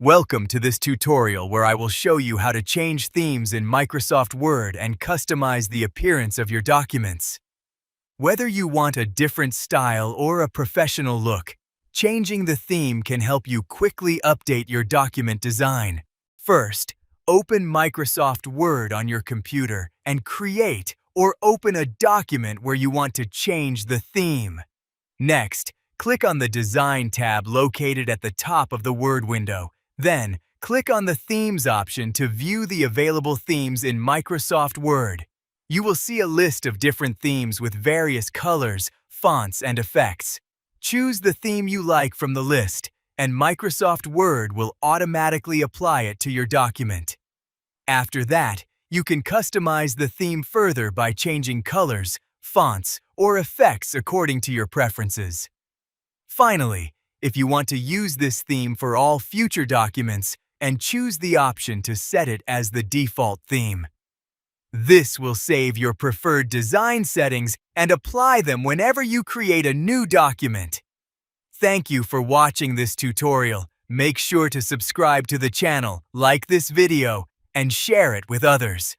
Welcome to this tutorial where I will show you how to change themes in Microsoft Word and customize the appearance of your documents. Whether you want a different style or a professional look, changing the theme can help you quickly update your document design. First, open Microsoft Word on your computer and create or open a document where you want to change the theme. Next, click on the Design tab located at the top of the Word window. Then, click on the Themes option to view the available themes in Microsoft Word. You will see a list of different themes with various colors, fonts, and effects. Choose the theme you like from the list, and Microsoft Word will automatically apply it to your document. After that, you can customize the theme further by changing colors, fonts, or effects according to your preferences. Finally, if you want to use this theme for all future documents, and choose the option to set it as the default theme. This will save your preferred design settings and apply them whenever you create a new document. Thank you for watching this tutorial. Make sure to subscribe to the channel, like this video, and share it with others.